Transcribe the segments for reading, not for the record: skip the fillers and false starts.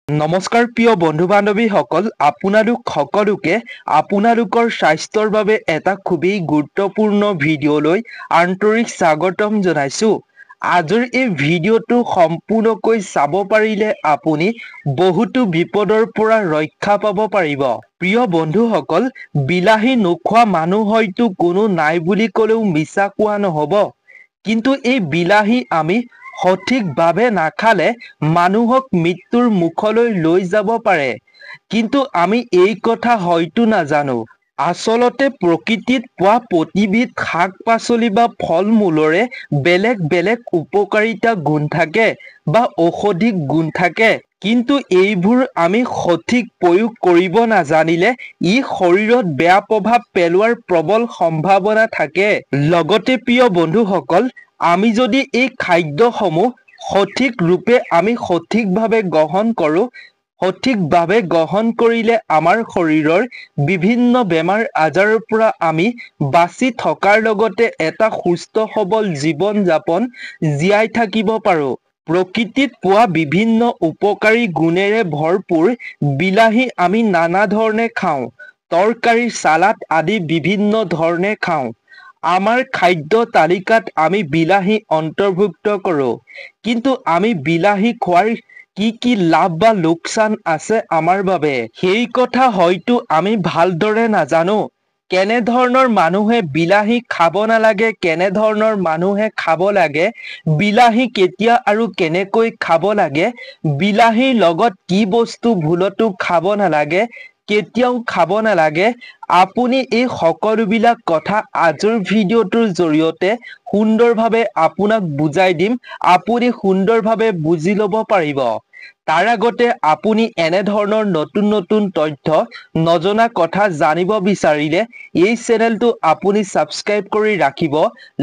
নমস্কাৰ প্ৰিয় বন্ধু বান্ধৱীসকল, আপোনালোক সকলোকে আপোনালোকৰ স্বাস্থ্যৰ বাবে এটা খুবেই গুৰুত্বপূৰ্ণ ভিডিঅ'লৈ আন্তৰিক স্বাগতম জনাইছো। আজিৰ এই ভিডিঅ'টো সম্পূৰ্ণকৈ চাব পাৰিলে আপুনি বহুতো বিপদৰ পৰা ৰক্ষা পাব পাৰিব। প্ৰিয় বন্ধুসকল, বিলাহী নোখোৱা মানুহ হয়তো কোনো নাই বুলি ক'লেও মিছা কোৱা নহ'ব। কিন্তু এই বিলাহী আমি সঠিকভাৱে নাখালে মানুহক মৃত্যুৰ মুখলৈ লৈ যাব পাৰে। কিন্তু আমি এই কথা হয়তো নাজানো। আচলতে প্ৰকৃতিত পোৱা প্ৰতিবিধ শাক পাচলি বা ফল মূলৰে বেলেগ বেলেগ উপকাৰিতা গুণ থাকে বা ঔষধি গুণ থাকে। কিন্তু এইবোৰ আমি সঠিক প্ৰয়োগ কৰিব নাজানিলে ই শৰীৰত বেয়া প্ৰভাৱ পেলোৱাৰ প্ৰবল সম্ভাৱনা থাকে। লগতে প্ৰিয় বন্ধুসকল, আমি যদি এই খাদ্যসমূহ সঠিক ৰূপে আমি সঠিকভাৱে গ্ৰহণ কৰোঁ, সঠিকভাৱে গ্ৰহণ কৰিলে আমাৰ শৰীৰৰ বিভিন্ন বেমাৰ আজাৰৰ পৰা আমি বাচি থকাৰ লগতে এটা সুস্থ সবল জীৱন যাপন জীয়াই থাকিব পাৰোঁ। প্ৰকৃতিত পোৱা বিভিন্ন উপকাৰী গুণেৰে ভৰপূৰ বিলাহী আমি নানা ধৰণে খাওঁ। তৰকাৰী, চালাড আদি বিভিন্ন ধৰণে খাওঁ। আমাৰ খাদ্য তালিকাত আমি বিলাহী অন্তৰ্ভুক্ত কৰোঁ। কিন্তু আমি বিলাহী খোৱাৰ কি লাভ বা লোকচান আছে আমাৰ বাবে, সেই কথা হয়তো আমি ভালদৰে নাজানো। কেনেধৰণৰ মানুহে বিলাহী খাব নালাগে, কেনেধৰণৰ মানুহে খাব লাগে, বিলাহী কেতিয়া আৰু কেনেকৈ খাব লাগে, বিলাহীৰ লগত কি বস্তু ভুলতো খাব নালাগে, কেতিয়াও খাব নালাগে, আপুনি এই সকলোবিলাক কথা আজিৰ ভিডিঅ'টোৰ জৰিয়তে সুন্দৰভাৱে আপোনাক বুজাই দিম। আপুনি সুন্দৰভাৱে বুজি ল'ব পাৰিব। তাৰ আগতে আপুনি এনেধৰণৰ নতুন নতুন তথ্য, নজনা কথা জানিব বিচাৰিলে এই চেনেলটো আপুনি ছাবস্ক্ৰাইব কৰি ৰাখিব।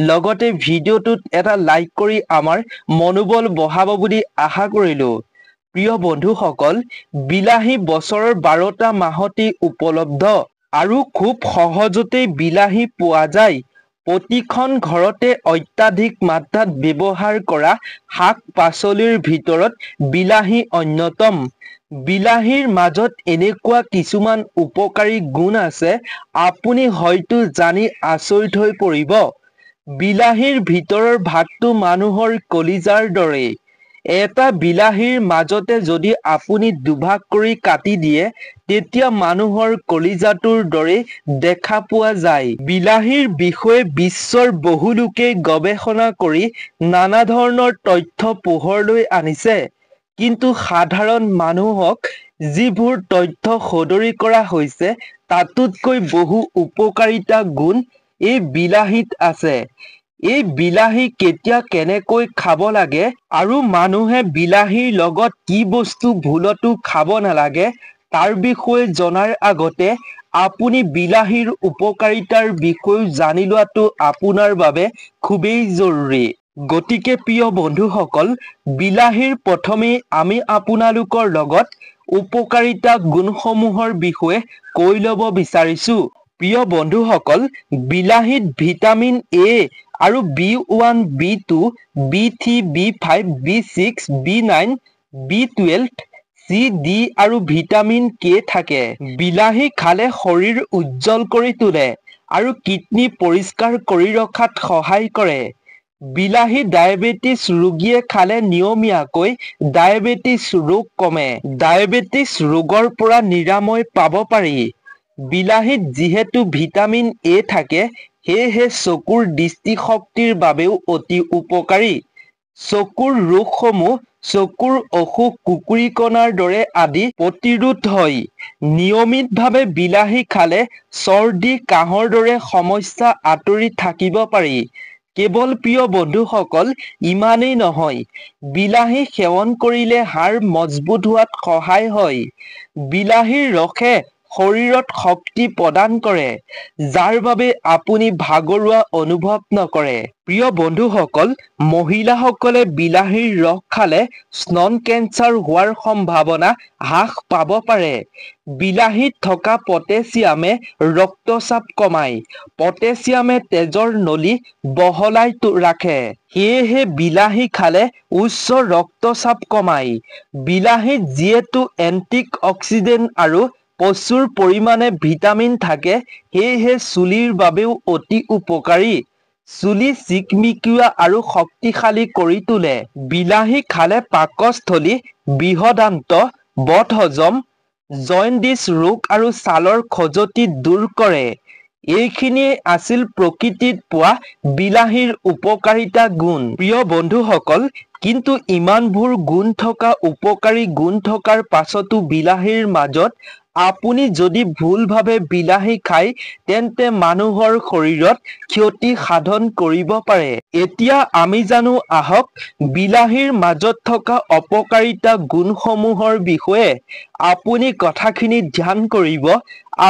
লগতে ভিডিঅ'টোত এটা লাইক কৰি আমাৰ মনোবল বঢ়াব বুলি আশা কৰিলোঁ। প্ৰিয় বন্ধুসকল, বিলাহী বছৰৰ 12টা মাহতেই উপলব্ধ আৰু খুব সহজতেই বিলাহী পোৱা যায়। প্ৰতিখন ঘৰতে অত্যাধিক মাত্ৰাত ব্যৱহাৰ কৰা শাক পাচলিৰ ভিতৰত বিলাহী অন্যতম। বিলাহীৰ মাজত এনেকুৱা কিছুমান উপকাৰী গুণ আছে, আপুনি হয়তো জানি আচৰিত হৈ পৰিব। বিলাহীৰ ভিতৰৰ ভাগটো মানুহৰ কলিজাৰ দৰে। এটা বিলাহীৰ মাজতে যদি আপুনি দুভাগ কৰি কাটি দিয়ে, তেতিয়া মানুহৰ কলিজাটোৰ দৰে দেখা পোৱা যায়। বিলাহীৰ বিষয়ে বিশ্বৰ বহু লোকে গৱেষণা কৰি নানা ধৰণৰ তথ্য পোহৰলৈ আনিছে। কিন্তু সাধাৰণ মানুহক যিবোৰ তথ্য সদৰি কৰা হৈছে, তাতোতকৈ বহু উপকাৰিতা গুণ এই বিলাহীত আছে। এই বিলাহী কেতিয়া কেনেকৈ খাব লাগে আৰু মানুহে বিলাহীৰ লগত কি বস্তু ভুলতো খাব নালাগে, তাৰ বিষয়ে জনাৰ আগতে আপুনি বিলাহীৰ উপকাৰিতাৰ বিষয়ে জানি লোৱাটো আপোনাৰ বাবে খুবেই জৰুৰী। গতিকে প্ৰিয় বন্ধুসকল, বিলাহীৰ প্ৰথমেই আমি আপোনালোকৰ লগত উপকাৰিতা গুণসমূহৰ বিষয়ে কৈ ল'ব বিচাৰিছোঁ। প্ৰিয় বন্ধুসকল, বিলাহীত ভিটামিন এ আৰু B1, B2, B3, B5, B6, B9, B12, C, D আৰু ভিটামিন কে থাকে। বিলাহী খালে শৰীৰ উজ্জ্বল কৰি তোলে আৰু কিডনী পৰিষ্কাৰ কৰি ৰখাত সহায় কৰে। বিলাহী ডায়েবেটিছ ৰোগীয়ে খালে নিয়মীয়াকৈ ডায়েবেটিছ ৰোগ কমে। ডায়েবেটিছ ৰোগৰ পৰা নিৰাময় পাব পাৰি। বিলাহীত যিহেতু ভিটামিন এ থাকে, সেয়েহে চকুৰ দৃষ্টিশক্তিৰ বাবেও অতি উপকাৰী। চকুৰ ৰোগসমূহ, চকুৰ অসুখ, কুকুৰিকণাৰ দৰে আদি প্ৰতিৰোধ হয়। নিয়মিতভাৱে বিলাহী খালে চৰ্দি, কাহৰ দৰে সমস্যা আঁতৰি থাকিব পাৰি। কেৱল প্ৰিয় বন্ধুসকল ইমানেই নহয়, বিলাহী সেৱন কৰিলে হাড় মজবুত হোৱাত সহায় হয়। বিলাহীৰ ৰসে শৰীৰত শক্তি প্ৰদান কৰে, যাৰ বাবে আপুনি ভাগৰুৱা অনুভৱ নকৰে। প্ৰিয় বন্ধুসকল, মহিলাসকলে বিলাহীৰ ৰস খালে স্তন কেঞ্চাৰ হোৱাৰ সম্ভাৱনা হ্ৰাস পাব পাৰে। বিলাহীত থকা পটেছিয়ামে ৰক্তচাপ কমায়। পটেছিয়ামে তেজৰ নলী বহলাই ৰাখে। সেয়েহে বিলাহী খালে উচ্চ ৰক্তচাপ কমায়। বিলাহীত যিহেতু এন্টি-অক্সিডেণ্ট আৰু প্ৰচুৰ পৰিমাণে ভিটামিন থাকে, সেয়েহে চুলিৰ বাবেও অতি উপকাৰী। চুলি চিকমিকিওৱা আৰু শক্তিশালী কৰি তোলে। বিলাহী খালে পাকস্থলী, বৃহদান্ত, বদহজম, জণ্ডিচ ৰোগ আৰু ছালৰ খজুৱতি দূৰ কৰে। এইখিনিয়ে আছিল প্ৰকৃতিত পোৱা বিলাহীৰ উপকাৰিতা গুণ। প্ৰিয় বন্ধুসকল, কিন্তু ইমানবোৰ গুণ থকা উপকাৰী গুণ থকাৰ পাছতো বিলাহীৰ মাজত আপুনি যদি ভুলভাৱে বিলাহী খায়, তেন্তে মানুহৰ শৰীৰত ক্ষতি সাধন কৰিব পাৰে। এতিয়া আমি জানো আহক বিলাহীৰ মাজত থকা অপকাৰিতা গুণসমূহৰ বিষয়ে। আপুনি কথাখিনি ধ্যান কৰিব।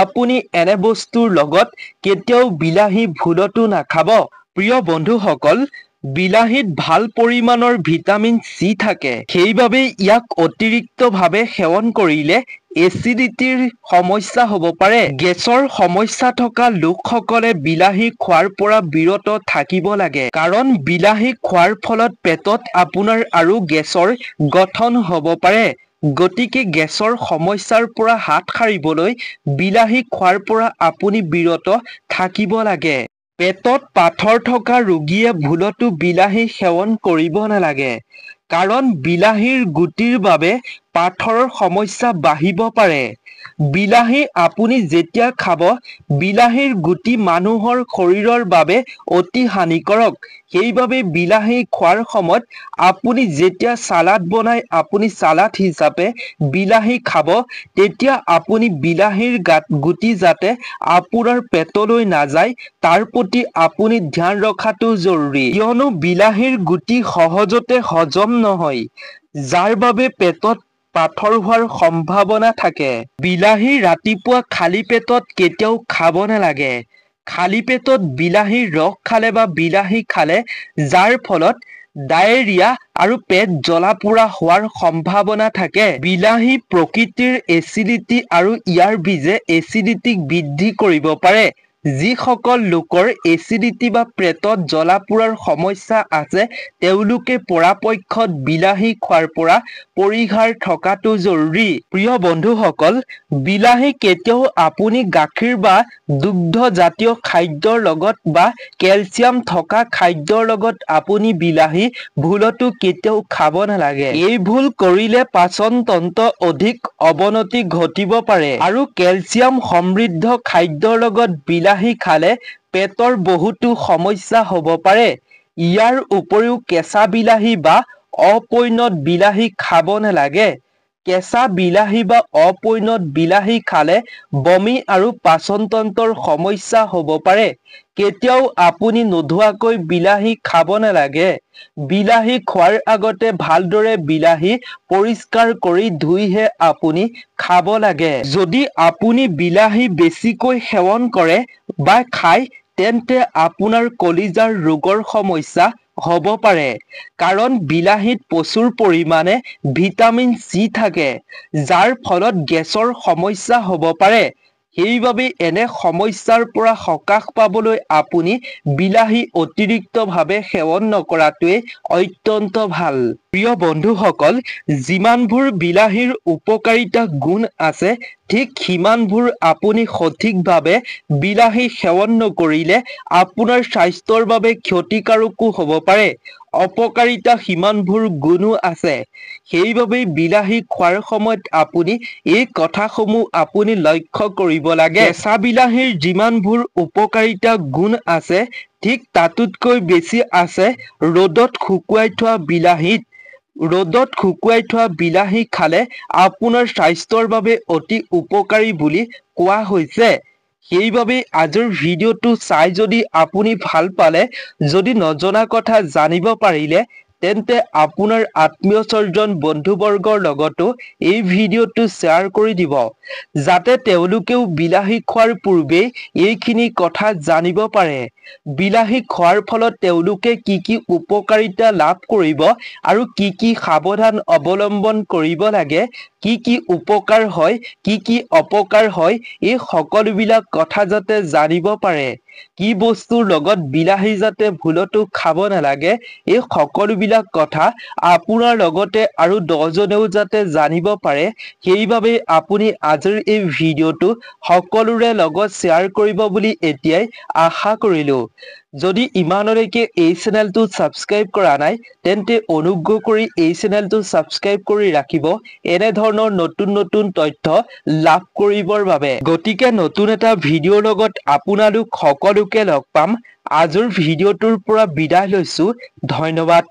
আপুনি এনে বস্তুৰ লগত কেতিয়াও বিলাহী ভুলতো নাখাব। প্ৰিয় বন্ধুসকল, বিলাহীত ভাল পৰিমাণৰ ভিটামিন চি থাকে। সেইবাবে ইয়াক অতিৰিক্তভাৱে সেৱন কৰিলে এচিডিটিৰ সমস্যা হ'ব পাৰে। গেছৰ সমস্যা থকা লোকসকলে বিলাহী খোৱাৰ পৰা বিৰত থাকিব লাগে। কাৰণ বিলাহী খোৱাৰ ফলত পেটত আপোনাৰ আৰু গেছৰ গঠন হ'ব পাৰে। গতিকে গেছৰ সমস্যাৰ পৰা হাত সাৰিবলৈ বিলাহী খোৱাৰ পৰা আপুনি বিৰত থাকিব লাগে। পেটত পাথৰ থকা ৰোগীয়ে ভুলতো বিলাহী সেৱন কৰিব নালাগে। কাৰণ বিলাহীৰ গুটিৰ বাবে পাথৰৰ সমস্যা বাঢ়িব পাৰে। বিলাহী আপুনি যেতিয়া খাব, বিলাহীৰ গুটি মানুহৰ শৰীৰৰ বাবে অতি হানিকাৰক। সেইবাবে বিলাহী খোৱাৰ সময়ত আপুনি যেতিয়া চালাড বনাই আপুনি চালাড হিচাপে বিলাহী খাব, তেতিয়া আপুনি বিলাহীৰ গুটি যাতে আপোনাৰ পেটলৈ নাযায়, তাৰ প্ৰতি আপুনি ধ্যান ৰখাটো জৰুৰী। কিয়নো বিলাহীৰ গুটি সহজতে হজম নহয়, যাৰ বাবে পেটত পাথৰ হোৱাৰ সম্ভাৱনা থাকে। বিলাহী ৰাতিপুৱা খালী পেটত কেতিয়াও খাব নালাগে। খালী পেটত বিলাহীৰ ৰস খালে বা বিলাহী খালে যাৰ ফলত ডায়েৰিয়া আৰু পেট জ্বলা-পোৰা হোৱাৰ সম্ভাৱনা থাকে। বিলাহী প্ৰকৃতিৰ এচিডিটি আৰু ইয়াৰ বীজে এচিডিটিক বৃদ্ধি কৰিব পাৰে। যিসকল লোকৰ এচিডিটি বা পেটত জ্বলা-পোৰাৰ সমস্যা আছে, তেওঁলোকে পৰাপক্ষত বিলাহী খোৱাৰ পৰা পৰিহাৰ থকাটো জৰুৰী। প্ৰিয় বন্ধুসকল, বিলাহী কেতিয়াও আপুনি গাখীৰ বা দুগ্ধজাতীয় খাদ্যৰ লগত বা কেলচিয়াম থকা খাদ্যৰ লগত আপুনি বিলাহী ভুলতো কেতিয়াও খাব নালাগে। এই ভুল কৰিলে পাচন তন্ত্ৰ অধিক অৱনতি ঘটিব পাৰে। আৰু কেলচিয়াম সমৃদ্ধ খাদ্যৰ লগত বিলাহী খালে পেটৰ বহুতো সমস্যা হ'ব পাৰে। ইয়াৰ উপৰিও কেঁচা বিলাহী বা অপৰিণত বিলাহী খাব নালাগে। কেঁচা বিলাহী বা অপৰিণত বিলাহী খালে বমি আৰু পাচন তন্ত্ৰৰ সমস্যা হ'ব পাৰে। কেতিয়াও আপুনি নোধোৱাকৈ বিলাহী খাব নালাগে। বিলাহী খোৱাৰ আগতে ভালদৰে বিলাহী পৰিষ্কাৰ কৰি ধুইহে আপুনি খাব লাগে। যদি আপুনি বিলাহী বেছিকৈ সেৱন কৰে বা খায়, তেন্তে আপোনাৰ কলিজাৰ ৰোগৰ সমস্যা হ'ব পাৰে। কাৰণ বিলাহীত প্ৰচুৰ পৰিমাণে ভিটামিন চি থাকে, যাৰ ফলত গেছৰ সমস্যা হ'ব পাৰে। সেইবাবে এনে সমস্যাৰ পৰা সকাহ পাবলৈ আপুনি বিলাহী অতিৰিক্তভাৱে সেৱন নকৰাটোৱেই অত্যন্ত ভাল। প্ৰিয় বন্ধুসকল, যিমানবোৰ বিলাহীৰ উপকাৰিতা গুণ আছে, ঠিক সিমানবোৰ আপুনি সঠিকভাৱে বিলাহী সেৱন নকৰিলে আপোনাৰ স্বাস্থ্যৰ বাবে ক্ষতিকাৰকো হ'ব পাৰে। অপকাৰিতা সিমানবোৰ গুণো আছে। সেইবাবে বিলাহী খোৱাৰ সময়ত আপুনি এই কথাসমূহ আপুনি লক্ষ্য কৰিব লাগে। কেঁচা বিলাহীৰ যিমানবোৰ উপকাৰিতা গুণ আছে, ঠিক তাতোতকৈ বেছি আছে ৰ'দত শুকুৱাই থোৱা বিলাহীত। ৰ'দত শুকুৱাই থোৱা বিলাহী খালে আপোনাৰ স্বাস্থ্যৰ বাবে অতি উপকাৰী বুলি কোৱা হৈছে। সেইবাবে আজিৰ ভিডিঅ'টো চাই যদি আপুনি ভাল পালে, যদি নজনা কথা জানিব পাৰিলে, তেন্তে আপোনাৰ আত্মীয় স্বজন বন্ধুবৰ্গৰ লগতো এই ভিডিঅ'টো শ্বেয়াৰ কৰি দিব যাতে তেওঁলোকেও বিলাহী খোৱাৰ পূৰ্বেই এইখিনি কথা জানিব পাৰে। বিলাহী খোৱাৰ ফলত তেওঁলোকে কি উপকাৰিতা লাভ কৰিব আৰু কি সাৱধান অৱলম্বন কৰিব লাগে, কি উপকাৰ হয়, কি অপকাৰ হয়, এই সকলোবিলাক কথা যাতে জানিব পাৰে। কি বস্তুৰ লগত বিলাহী যাতে ভুলতো খাব নালাগে, এই সকলোবিলাক কথা আপোনাৰ লগতে আৰু 10 জনেও যাতে জানিব পাৰে, সেইবাবে আপুনি আজিৰ এই ভিডিঅ'টো সকলোৰে লগত শ্বেয়াৰ কৰিব বুলি এতিয়াই আশা কৰিলো। যদি ইমানলৈকে এই চেনেলটো ছাবস্ক্ৰাইব কৰা নাই, তেন্তে অনুগ্ৰহ কৰি এই চেনেলটো ছাবস্ক্ৰাইব কৰি ৰাখিব এনে ধৰণৰ নতুন তথ্য লাভ কৰিবৰ বাবে। গতিকে নতুন এটা ভিডিঅ'ৰ লগত আপোনালোক সকলোকে লগ পাম। আজিৰ ভিডিঅ'টোৰ পৰা বিদায় লৈছো। ধন্যবাদ।